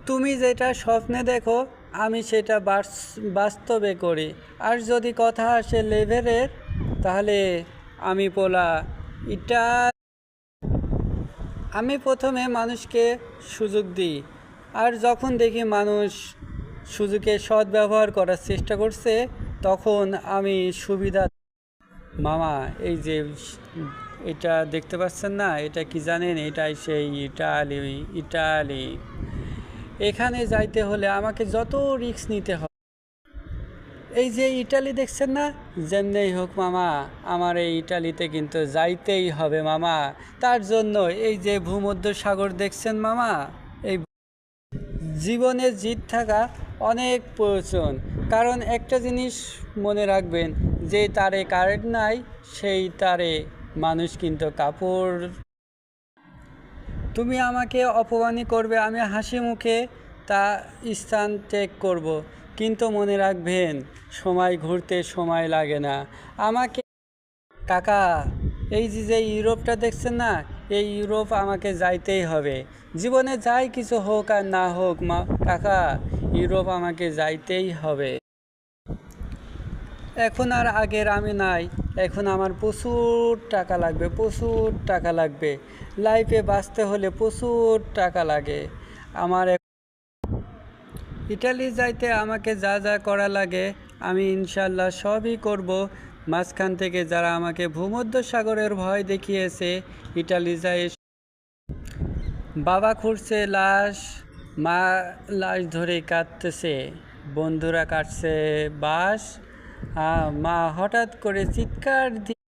তুমি যেটা স্বপ্নে দেখো আমি সেটা বাস্তবে করি। আর যদি কথা আসে লেভেলের, তাহলে আমি পোলা। এটা আমি প্রথমে মানুষকে সুযোগ দিই, আর যখন দেখি মানুষ সুযোগের সদ্ব্যবহার করার চেষ্টা করছে, তখন আমি সুবিধা। মামা, এই যে এটা দেখতে পাচ্ছেন না, এটা কি জানেন? এটাই সেই ইটালি। ইটালি এখানে যাইতে হলে আমাকে যত রিস্ক নিতে হবে। এই যে ইটালি দেখছেন না, যেমনি হোক মামা, আমার এই ইটালিতে কিন্তু যাইতেই হবে মামা। তার জন্য এই যে ভূমধ্য সাগর দেখছেন মামা, এই জীবনে জিত থাকা অনেক প্রয়োজন। কারণ একটা জিনিস মনে রাখবেন, যে তারে কারেন্ট নাই সেই তারে মানুষ কিন্তু কাপড়। তুমি আমাকে অপমানই করবে, আমি হাসি মুখে তা স্থান ত্যাগ করব। কিন্তু মনে রাখবেন, সময় ঘুরতে সময় লাগে না। আমাকে কাকা, এই যে ইউরোপটা দেখছেন না, এই ইউরোপ আমাকে যাইতেই হবে। জীবনে যাই কিছু হোক আর না হোক মা কাকা, ইউরোপ আমাকে যাইতেই হবে। এখন আর আগের আমি নাই। এখন আমার প্রচুর টাকা লাগবে, প্রচুর টাকা লাগবে। লাইফে বাঁচতে হলে প্রচুর টাকা লাগে আমার। ইটালি যাইতে আমাকে যা যা করা লাগে আমি ইনশাল্লাহ সবই করব। মাঝখান থেকে যারা আমাকে ভূমধ্য সাগরের ভয় দেখিয়েছে, ইটালি যায় বাবা খুঁড়ছে লাশ, মা লাশ ধরে কাঁদতেছে, বন্ধুরা কাটছে বাঁশ, মা হঠাৎ করে চিৎকার দিয়ে।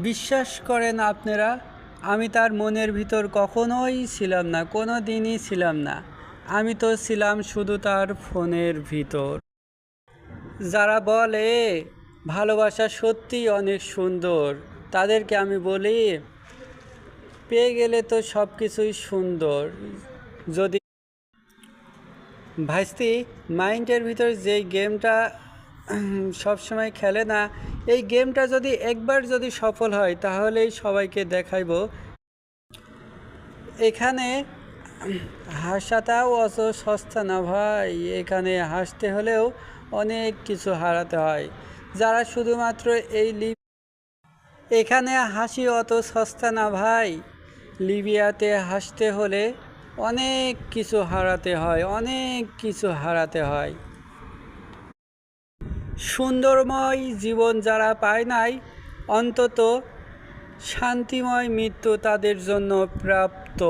বিশ্বাস করেন আপনারা, আমি তার মনের ভিতর কখনোই ছিলাম না, কোনো দিনই ছিলাম না। আমি তো ছিলাম শুধু তার ফোনের ভিতর। যারা বলে ভালোবাসা সত্যিই অনেক সুন্দর, তাদেরকে আমি বলি, পেয়ে গেলে তো সব কিছুই সুন্দর। যদি ভাইস্তি মাইন্ডের ভিতর যেই গেমটা সবসময় খেলে না, এই গেমটা যদি একবার যদি সফল হয়, তাহলেই সবাইকে দেখাইব। এখানে হাসাটাও অত সস্তা না ভাই। এখানে হাসতে হলেও অনেক কিছু হারাতে হয়। যারা শুধুমাত্র এখানে হাসি অত সস্তা না ভাই। লিবিয়াতে হাসতে হলে অনেক কিছু হারাতে হয়, অনেক কিছু হারাতে হয়। সুন্দরময় জীবন যারা পায় নাই, অন্তত শান্তিময় মৃত্যু তাদের জন্য প্রাপ্ত।